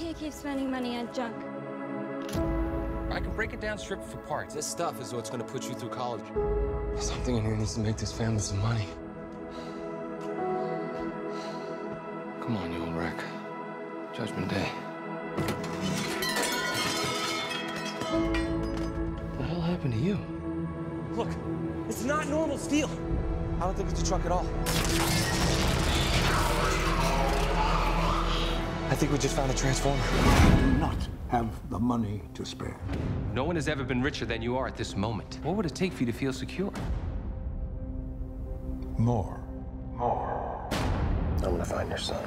can't keep spending money on junk. I can break it down, strip it for parts. This stuff is what's gonna put you through college. Something in here needs to make this family some money. Come on, you old wreck. Judgment Day. What the hell happened to you? Look, it's not normal steel. I don't think it's a truck at all. I think we just found a transformer. Do not have the money to spare. No one has ever been richer than you are at this moment. What would it take for you to feel secure? More. I'm gonna find your son.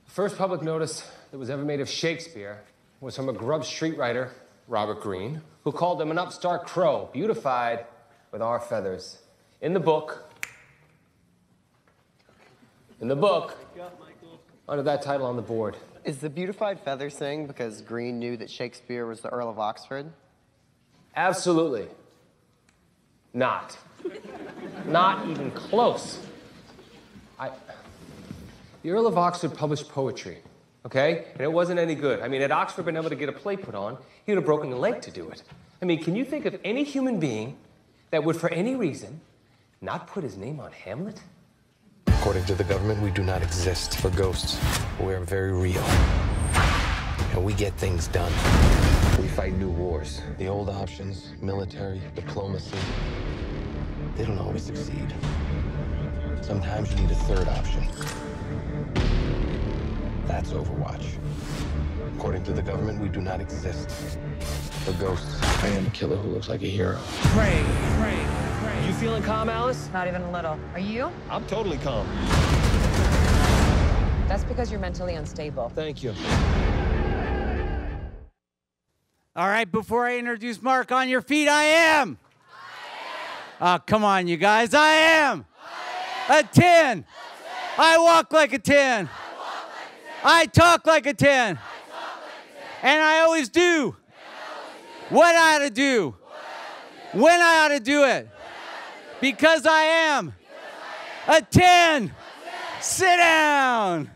The first public notice that was ever made of Shakespeare was from a Grub Street writer, Robert Greene, who called him an upstart crow, beautified with our feathers. In the book, under that title on the board. Is the beautified feathers thing because Greene knew that Shakespeare was the Earl of Oxford? Absolutely not. Not even close. The Earl of Oxford published poetry, okay? And it wasn't any good. I mean, had Oxford been able to get a play put on, he would have broken a leg to do it. I mean, can you think of any human being that would, for any reason, not put his name on Hamlet? According to the government, we do not exist for ghosts. We are very real. And we get things done. We fight new wars. The old options, military, diplomacy, they don't always succeed. Sometimes you need a third option. That's Overwatch. According to the government, we do not exist for ghosts. I am a killer who looks like a hero. Pray. You feeling calm, Alice? Not even a little. Are you? I'm totally calm. That's because you're mentally unstable. Thank you. All right, before I introduce Mark, on your feet, I am. Oh, come on, you guys. I am. A 10. I walk like a 10. I talk like a 10. And I always do what I ought to do when I ought to do it. Because I am a 10. Sit down.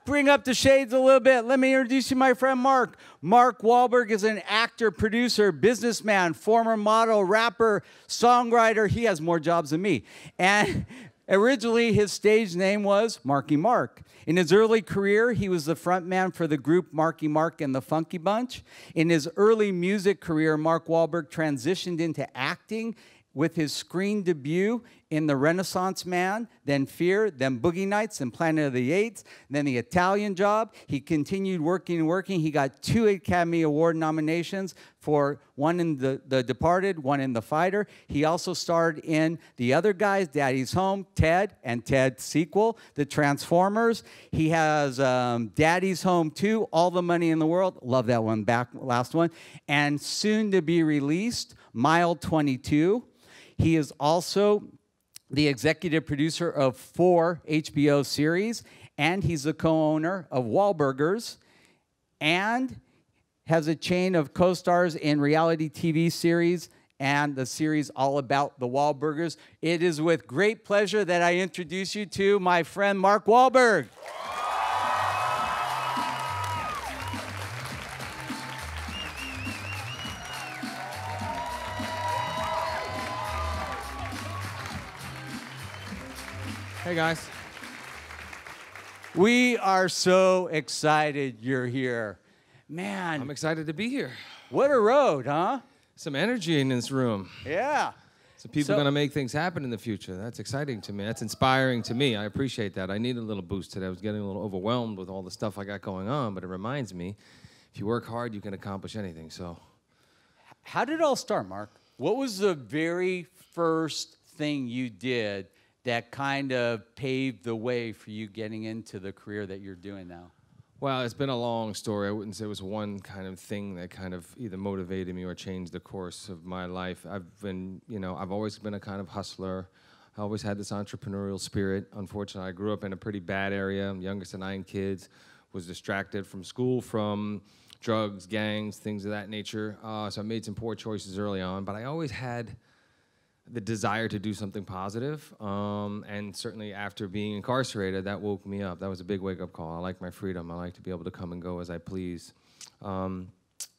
Bring up the shades a little bit. Let me introduce you my friend Mark. Mark Wahlberg is an actor, producer, businessman, former model, rapper, songwriter. He has more jobs than me. And originally his stage name was Marky Mark. In his early career, he was the frontman for the group Marky Mark and the Funky Bunch. In his early music career, Mark Wahlberg transitioned into acting with his screen debut in The Renaissance Man, then Fear, then Boogie Nights, then Planet of the Apes, then The Italian Job. He continued working. He got 2 Academy Award nominations, for one in The Departed, one in The Fighter. He also starred in The Other Guys, Daddy's Home, Ted, and Ted sequel, The Transformers. He has Daddy's Home 2, All the Money in the World. Love that one, last one. And soon to be released, Mile 22. He is also the executive producer of 4 HBO series, and he's the co-owner of Wahlburgers, and has a chain of co-stars in reality TV series and the series all about the Wahlburgers. It is with great pleasure that I introduce you to my friend Mark Wahlberg. Hey, guys. We are so excited you're here. Man. I'm excited to be here. What a road, huh? Some energy in this room. Yeah. So people are going to make things happen in the future. That's exciting to me. That's inspiring to me. I appreciate that. I need a little boost today. I was getting a little overwhelmed with all the stuff I got going on, but it reminds me, if you work hard, you can accomplish anything. So, how did it all start, Mark? What was the very first thing you did that kind of paved the way for you getting into the career that you're doing now? Well, it's been a long story. I wouldn't say it was one kind of thing that kind of either motivated me or changed the course of my life. I've always been a kind of hustler. I always had this entrepreneurial spirit. Unfortunately, I grew up in a pretty bad area. I'm youngest of 9 kids, was distracted from school, from drugs, gangs, things of that nature. So I made some poor choices early on, but I always had the desire to do something positive. And certainly after being incarcerated, that woke me up. That was a big wake-up call. I like my freedom. I like to be able to come and go as I please.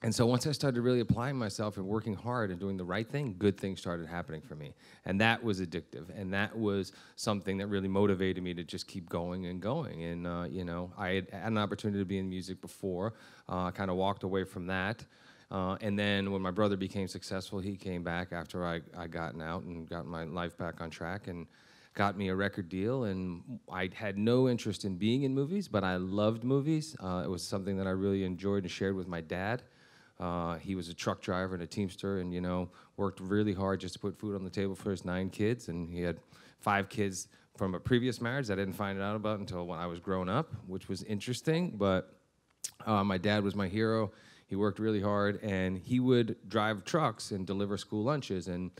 And so once I started really applying myself and working hard and doing the right thing, good things started happening for me. And that was addictive. And that was something that really motivated me to just keep going and going. And, you know, I had an opportunity to be in music before. I kind of walked away from that. And then when my brother became successful, he came back after I gotten out and got my life back on track and got me a record deal. And I had no interest in being in movies, but I loved movies. It was something that I really enjoyed and shared with my dad. He was a truck driver and a teamster and, you know, worked really hard just to put food on the table for his 9 kids. And he had 5 kids from a previous marriage that I didn't find out about until when I was grown up, which was interesting. But my dad was my hero. He worked really hard, and he would drive trucks and deliver school lunches. And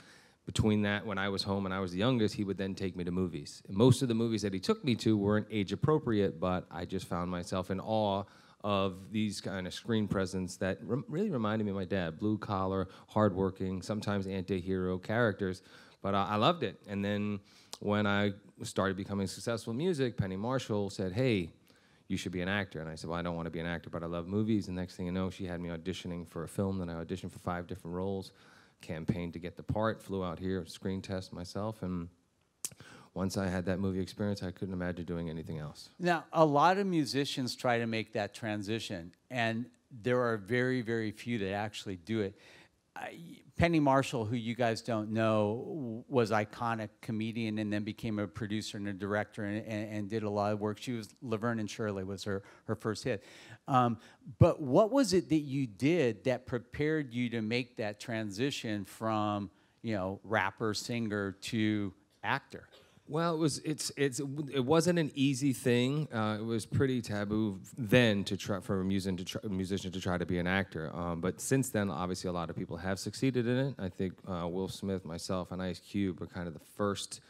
between that, when I was home and I was the youngest, he would then take me to movies. And most of the movies that he took me to weren't age appropriate, but I just found myself in awe of these kind of screen presence that really reminded me of my dad. Blue collar, hardworking, sometimes anti-hero characters. But I loved it. And then when I started becoming successful in music, Penny Marshall said, hey, you should be an actor. And I said, well, I don't want to be an actor, but I love movies. And next thing you know, she had me auditioning for a film. Then I auditioned for 5 different roles, campaigned to get the part, flew out here, screen test myself. And once I had that movie experience, I couldn't imagine doing anything else. Now, a lot of musicians try to make that transition, and there are very, very few that actually do it. Penny Marshall, who you guys don't know, was iconic comedian and then became a producer and a director and did a lot of work. She was Laverne and Shirley was her first hit. But what was it that you did that prepared you to make that transition from, you know, rapper, singer to actor? Well, it wasn't an easy thing. It was pretty taboo then to try for a musician to try to be an actor. But since then, obviously, a lot of people have succeeded in it. I think Will Smith, myself, and Ice Cube are kind of the first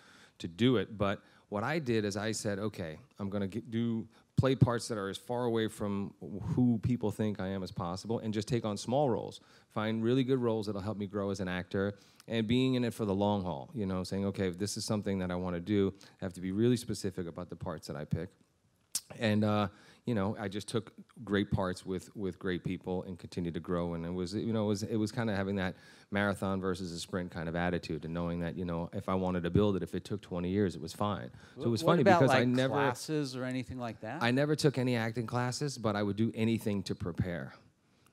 to do it. But what I did is I said, okay, I'm going to play parts that are as far away from who people think I am as possible, and just take on small roles. Find really good roles that'll help me grow as an actor. And being in it for the long haul, you know, saying, okay, if this is something that I want to do, I have to be really specific about the parts that I pick. And, you know, I just took great parts with great people and continued to grow. And it was, you know, it was kind of having that marathon versus a sprint kind of attitude, and knowing that, you know, if I wanted to build it, if it took 20 years, it was fine. So it was funny because like I never classes or anything like that. I never took any acting classes, but I would do anything to prepare.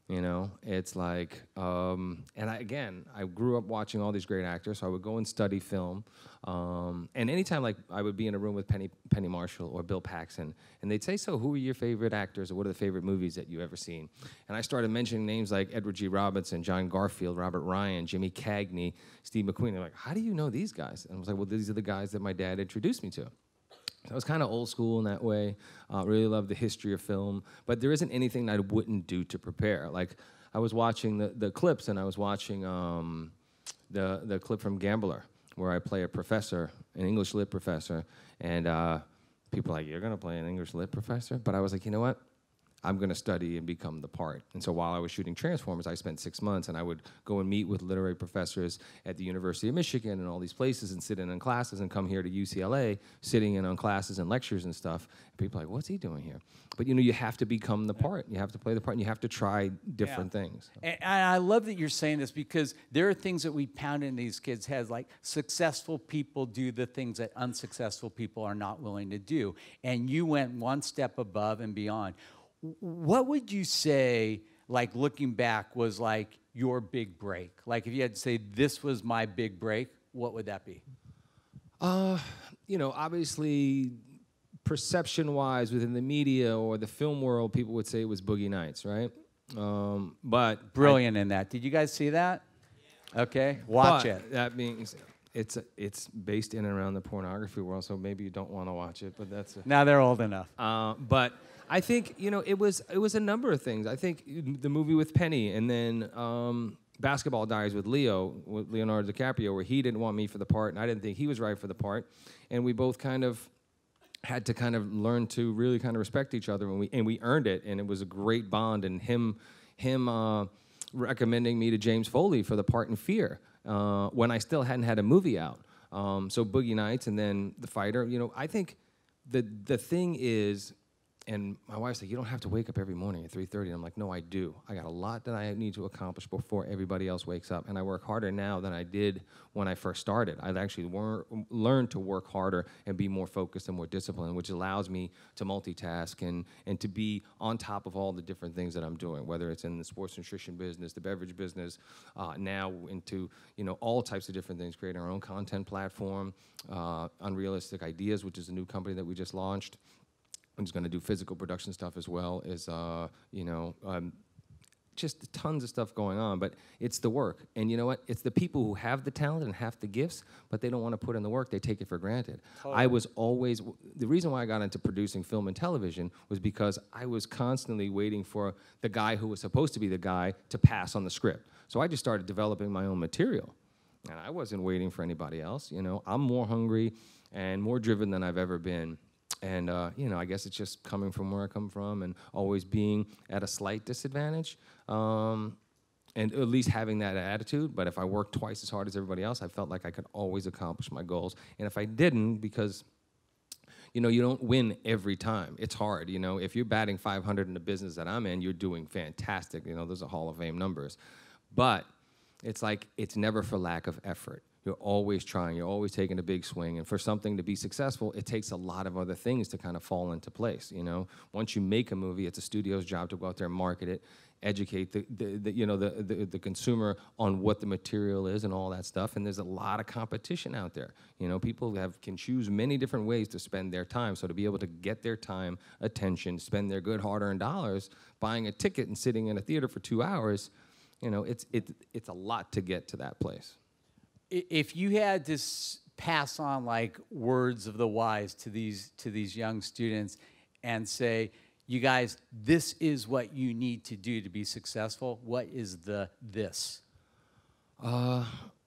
You know, it's like, and I grew up watching all these great actors, so I would go and study film. And anytime, like, I would be in a room with Penny Marshall or Bill Paxton, and they'd say, so who are your favorite actors, or what are the favorite movies that you've ever seen? And I started mentioning names like Edward G. Robinson, John Garfield, Robert Ryan, Jimmy Cagney, Steve McQueen. They're like, how do you know these guys? And I was like, well, these are the guys that my dad introduced me to. I was kind of old school in that way. Really loved the history of film. But there isn't anything that I wouldn't do to prepare. Like, I was watching the clips, and I was watching the clip from Gambler, where I play a professor, an English lit professor. And people are like, you're going to play an English lit professor? But I was like, you know what? I'm going to study and become the part. And so while I was shooting Transformers, I spent 6 months, and I would go and meet with literary professors at the University of Michigan and all these places and sit in on classes, and come here to UCLA, sitting in on classes and lectures and stuff. And people are like, what's he doing here? But, you know, you have to become the part. You have to play the part, and you have to try different things. And I love that you're saying this, because there are things that we pound in these kids' heads, like successful people do the things that unsuccessful people are not willing to do. And you went one step above and beyond. What would you say, like, looking back, was like your big break? Like, if you had to say, this was my big break, what would that be? You know, obviously, perception-wise, within the media or the film world, people would say it was Boogie Nights, right? But brilliant in that. Did you guys see that? Okay, watch it. That means it's based in and around the pornography world, so maybe you don't want to watch it. But that's now they're old enough. But I think, you know, it was a number of things. I think the movie with Penny, and then Basketball Diaries with Leonardo DiCaprio, where he didn't want me for the part, and I didn't think he was right for the part, and we both kind of had to kind of learn to really kind of respect each other, and we earned it, and it was a great bond. And him recommending me to James Foley for the part in Fear. when I still hadn't had a movie out. So Boogie Nights and then The Fighter. You know, I think the thing is, and my wife's like, you don't have to wake up every morning at 3:30. And I'm like, no, I do. I got a lot that I need to accomplish before everybody else wakes up. And I work harder now than I did when I first started. I've actually learned to work harder and be more focused and more disciplined, which allows me to multitask and to be on top of all the different things that I'm doing, whether it's in the sports nutrition business, the beverage business, now into, you know, all types of different things, creating our own content platform, Unrealistic Ideas, which is a new company that we just launched. I'm just going to do physical production stuff as well as, you know, just tons of stuff going on. But it's the work. And you know what? It's the people who have the talent and have the gifts, but they don't want to put in the work. They take it for granted. Totally. I was always, the reason why I got into producing film and television was because I was constantly waiting for the guy who was supposed to be the guy to pass on the script. So I just started developing my own material. And I wasn't waiting for anybody else. You know, I'm more hungry and more driven than I've ever been. And, you know, I guess it's just coming from where I come from and always being at a slight disadvantage and at least having that attitude. But if I worked twice as hard as everybody else, I felt like I could always accomplish my goals. And if I didn't, because, you know, you don't win every time. It's hard, you know. If you're batting 500 in the business that I'm in, you're doing fantastic. You know, those are Hall of Fame numbers. But it's like it's never for lack of effort. You're always trying. You're always taking a big swing. And for something to be successful, it takes a lot of other things to kind of fall into place, you know. Once you make a movie, it's a studio's job to go out there and market it, educate the consumer on what the material is and all that stuff. And there's a lot of competition out there. You know, people can choose many different ways to spend their time. So to be able to get their time, attention, spend their good hard-earned dollars buying a ticket and sitting in a theater for 2 hours, you know, it's a lot to get to that place. If you had to pass on like words of the wise to these young students and say, you guys, this is what you need to do to be successful, what is this?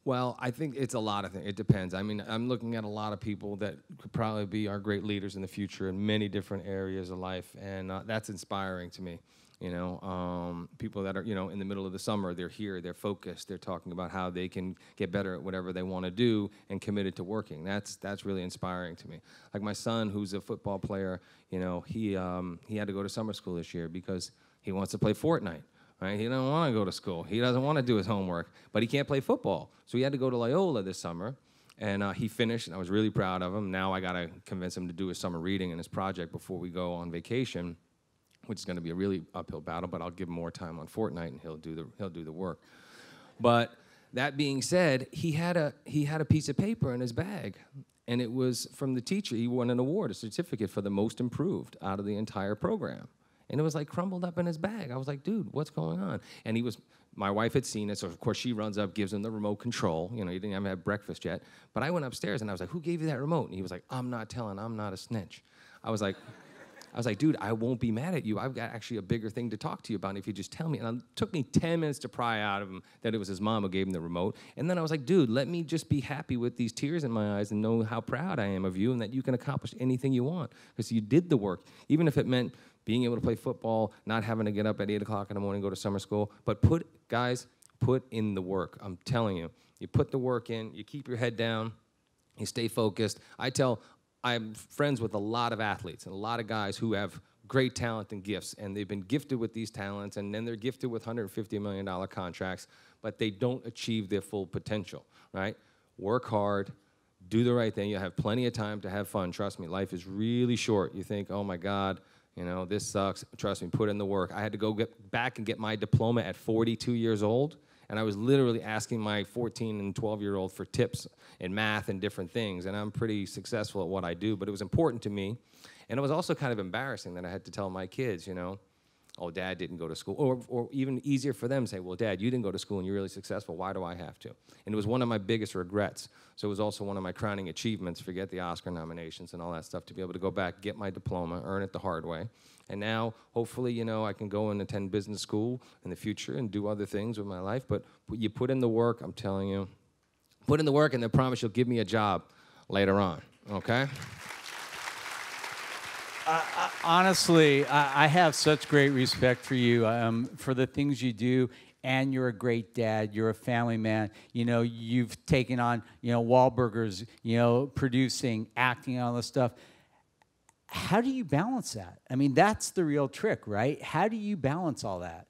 Well, I think it's a lot of things. It depends. I mean, I'm looking at a lot of people that could probably be our great leaders in the future in many different areas of life, and that's inspiring to me. You know, people that are, you know, in the middle of the summer, they're here, they're focused, they're talking about how they can get better at whatever they want to do and committed to working. That's really inspiring to me. Like my son, who's a football player, you know, he had to go to summer school this year because he wants to play Fortnite. Right? He doesn't want to go to school. He doesn't want to do his homework, but he can't play football. So he had to go to Loyola this summer, and he finished, and I was really proud of him. Now I got to convince him to do his summer reading and his project before we go on vacation, which is going to be a really uphill battle, but I'll give him more time on Fortnite, and he'll do the work. But that being said, he had a piece of paper in his bag, and it was from the teacher. He won an award, a certificate for the most improved out of the entire program. And it was like crumbled up in his bag. I was like, dude, what's going on? And my wife had seen it, so of course she runs up, gives him the remote control. You know, he didn't even have breakfast yet. But I went upstairs and I was like, who gave you that remote? And he was like, I'm not telling, I'm not a snitch. I was like, dude, I won't be mad at you. I've got actually a bigger thing to talk to you about if you just tell me. And it took me 10 minutes to pry out of him that it was his mom who gave him the remote. And then I was like, dude, let me just be happy with these tears in my eyes and know how proud I am of you and that you can accomplish anything you want because you did the work, even if it meant being able to play football, not having to get up at 8 o'clock in the morning, go to summer school. But put in the work. I'm telling you. You put the work in, you keep your head down, you stay focused. I'm friends with a lot of athletes and a lot of guys who have great talent and gifts, and they've been gifted with these talents, and then they're gifted with $150 million contracts, but they don't achieve their full potential, right? Work hard, do the right thing. You'll have plenty of time to have fun. Trust me, life is really short. You think, oh my God, you know, this sucks. Trust me, put in the work. I had to go get back and get my diploma at 42 years old, and I was literally asking my 14 and 12-year-old for tips in math and different things, and I'm pretty successful at what I do, but it was important to me. And it was also kind of embarrassing that I had to tell my kids, you know, oh, Dad didn't go to school. Or even easier for them to say, well, Dad, you didn't go to school and you're really successful. Why do I have to? And it was one of my biggest regrets. So it was also one of my crowning achievements, forget the Oscar nominations and all that stuff, to be able to go back, get my diploma, earn it the hard way. And now, hopefully, you know, I can go and attend business school in the future and do other things with my life. But you put in the work, I'm telling you. Put in the work, and I promise you'll give me a job later on, okay? Honestly, I have such great respect for you, for the things you do, and you're a great dad. You're a family man. You know, you've taken on, you know, Wahlburgers, you know, producing, acting, all this stuff. How do you balance that? I mean, that's the real trick, right? How do you balance all that?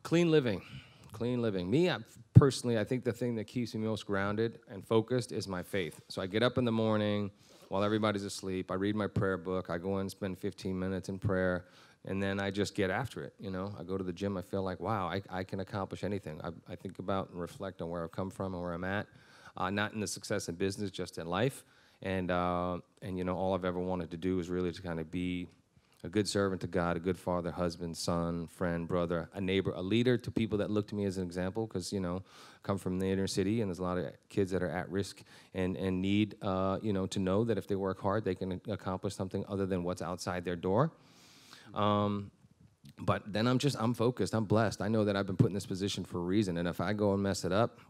Clean living. Clean living. Me, personally, I think the thing that keeps me most grounded and focused is my faith. So I get up in the morning while everybody's asleep. I read my prayer book. I go in and spend 15 minutes in prayer, and then I just get after it. You know, I go to the gym. I feel like, wow, I can accomplish anything. I think about and reflect on where I've come from and where I'm at, not in the success in business, just in life. And you know, all I've ever wanted to do is really to kind of be a good servant to God, a good father, husband, son, friend, brother, a neighbor, a leader to people that look to me as an example, because, you know, come from the inner city, and there's a lot of kids that are at risk and need, you know, to know that if they work hard, they can accomplish something other than what's outside their door. But then I'm focused, I'm blessed. I know that I've been put in this position for a reason, and if I go and mess it up,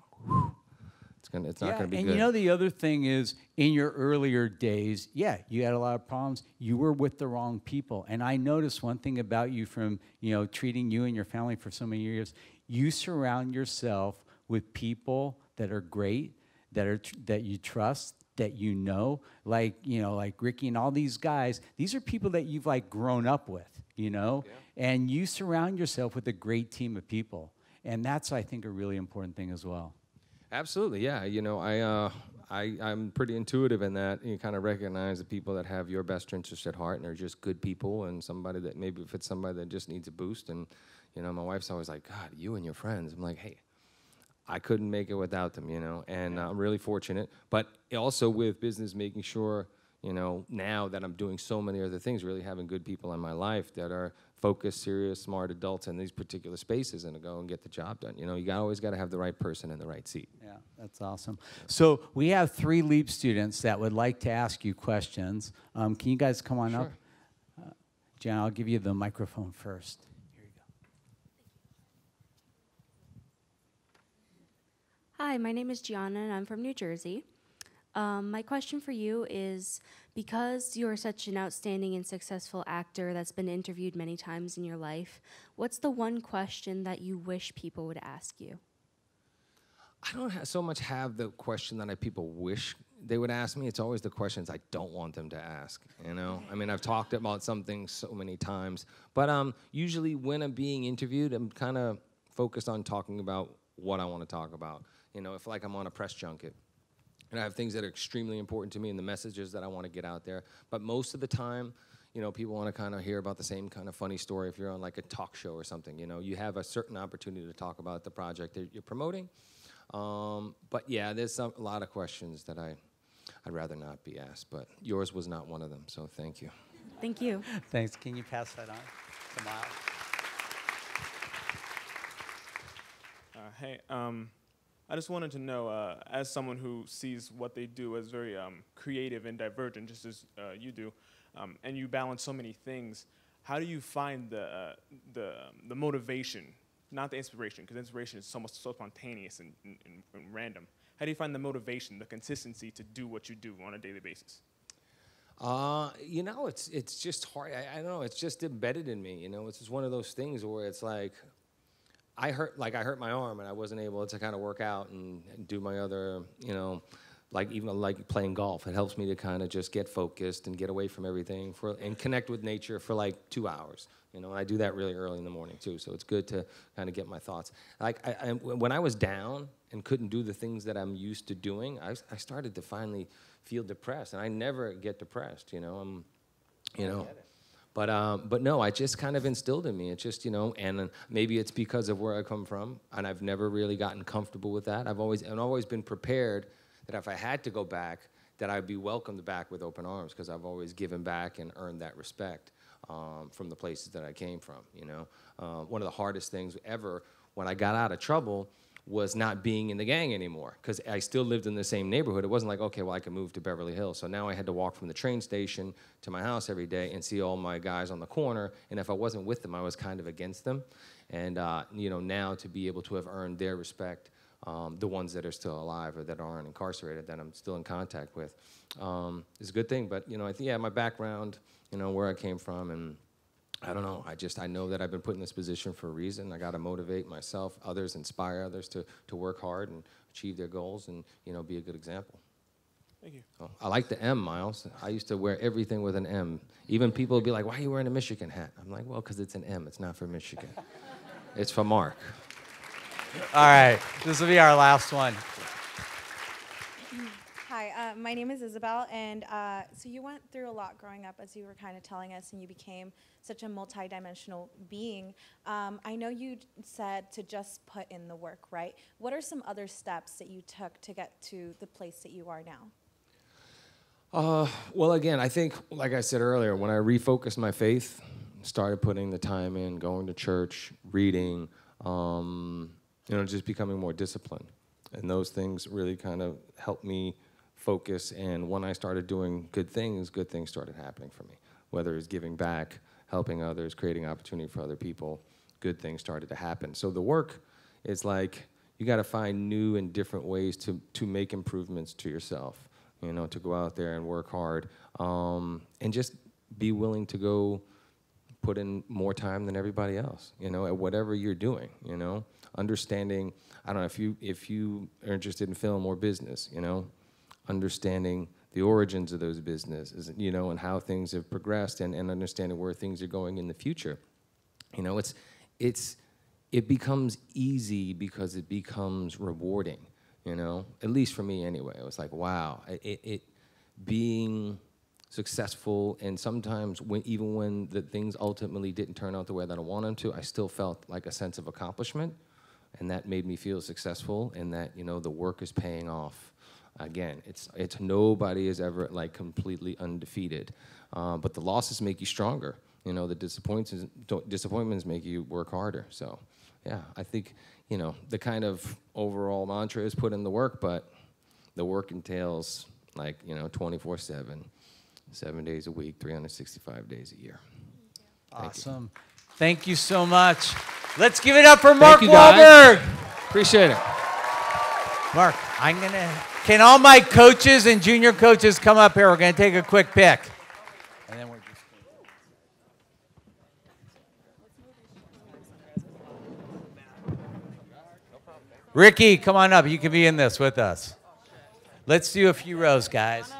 it's not going to be good. And you know, the other thing is, in your earlier days, yeah, you had a lot of problems. You were with the wrong people. And I noticed one thing about you from, you know, treating you and your family for so many years. You surround yourself with people that are great, that you trust, that you know, like, you know, like Ricky and all these guys. These are people that you've like grown up with, you know, and you surround yourself with a great team of people. And that's, I think, a really important thing as well. Absolutely, yeah. You know, I'm pretty intuitive in that. You kind of recognize the people that have your best interest at heart and are just good people, and somebody that maybe if it's somebody that just needs a boost. And, you know, my wife's always like, God, you and your friends. I'm like, hey, I couldn't make it without them, you know, and I'm really fortunate. But also with business, making sure, you know, now that I'm doing so many other things, really having good people in my life that are focused, serious, smart adults in these particular spaces and to go and get the job done. You know, you always got to have the right person in the right seat. Yeah, that's awesome. So we have 3 LEAP students that would like to ask you questions. Can you guys come on up? Jan, I'll give you the microphone first. Here you go. Hi, my name is Gianna, and I'm from New Jersey. My question for you is, because you're such an outstanding and successful actor that's been interviewed many times in your life, what's the one question that you wish people would ask you? I don't so much have the question that people wish they would ask me. It's always the questions I don't want them to ask, you know? I mean, I've talked about some things so many times, but usually when I'm being interviewed, I'm kind of focused on talking about what I want to talk about. You know, if like I'm on a press junket, and I have things that are extremely important to me and the messages that I want to get out there. But most of the time, you know, people want to kind of hear about the same kind of funny story. If you're on like a talk show or something, you know, you have a certain opportunity to talk about the project that you're promoting. But yeah, there's a lot of questions that I'd rather not be asked, but yours was not one of them, so thank you. Thank you. Thanks. Can you pass that on to Miles? Hey, I just wanted to know, as someone who sees what they do as very creative and divergent, just as you do, and you balance so many things, how do you find the motivation, not the inspiration, because inspiration is so spontaneous and random. How do you find the motivation, the consistency to do what you do on a daily basis? You know, it's just hard. I don't know. It's just embedded in me. You know, it's just one of those things where it's like, I hurt my arm and I wasn't able to kind of work out and do my other, you know, like even like playing golf. It helps me to kind of just get focused and get away from everything and connect with nature for like 2 hours. You know, and I do that really early in the morning too. So it's good to kind of get my thoughts. Like when I was down and couldn't do the things that I'm used to doing, I started to finally feel depressed, and I never get depressed. You know, But no, I just kind of instilled in me. It's just, you know, and maybe it's because of where I come from, and I've never really gotten comfortable with that. I've always been prepared that if I had to go back, that I'd be welcomed back with open arms, because I've always given back and earned that respect from the places that I came from, you know. One of the hardest things ever when I got out of trouble was not being in the gang anymore, because I still lived in the same neighborhood. It wasn't like, okay, well, I can move to Beverly Hills. So now I had to walk from the train station to my house every day and see all my guys on the corner, and if I wasn't with them, I was kind of against them. And, you know, now to be able to have earned their respect, the ones that are still alive or that aren't incarcerated, that I'm still in contact with, is a good thing. But, you know, I think, yeah, my background, you know, where I came from, and I don't know. I know that I've been put in this position for a reason. I got to motivate myself, others, inspire others to work hard and achieve their goals and, you know, be a good example. Thank you. Oh, I like the M, Miles. I used to wear everything with an M. Even people would be like, why are you wearing a Michigan hat? I'm like, well, because it's an M. It's not for Michigan. It's for Mark. All right. This will be our last one. Hi, my name is Isabel, and so you went through a lot growing up, as you were kind of telling us, and you became such a multidimensional being. I know you said to just put in the work, right? What are some other steps that you took to get to the place that you are now? Well, again, I think, like I said earlier, when I refocused my faith, started putting the time in, going to church, reading, you know, just becoming more disciplined. And those things really kind of helped me focus, and when I started doing good things started happening for me. Whether it's giving back, helping others, creating opportunity for other people, good things started to happen. So the work is like, you gotta find new and different ways to make improvements to yourself, you know, to go out there and work hard, and just be willing to go put in more time than everybody else, you know, at whatever you're doing, you know. Understanding, I don't know, if you are interested in film or business, you know, understanding the origins of those businesses, you know, and how things have progressed, and understanding where things are going in the future. You know, it becomes easy because it becomes rewarding, you know, at least for me anyway. It was like, wow, it being successful, and sometimes even when the things ultimately didn't turn out the way that I wanted them to, I still felt like a sense of accomplishment, and that made me feel successful, and that, you know, the work is paying off. Again, it's nobody is ever like completely undefeated, but the losses make you stronger. You know, the disappointments make you work harder. So, yeah, I think, you know, the kind of overall mantra is put in the work, but the work entails, like, you know, 24/7, 7 days a week, 365 days a year. Awesome. Thank you so much. Let's give it up for Mark Thank you, guys. Wahlberg. Appreciate it. Mark, can all my coaches and junior coaches come up here? We're gonna take a quick pic. And then we're just Ricky, come on up. You can be in this with us. Let's do a few rows, guys.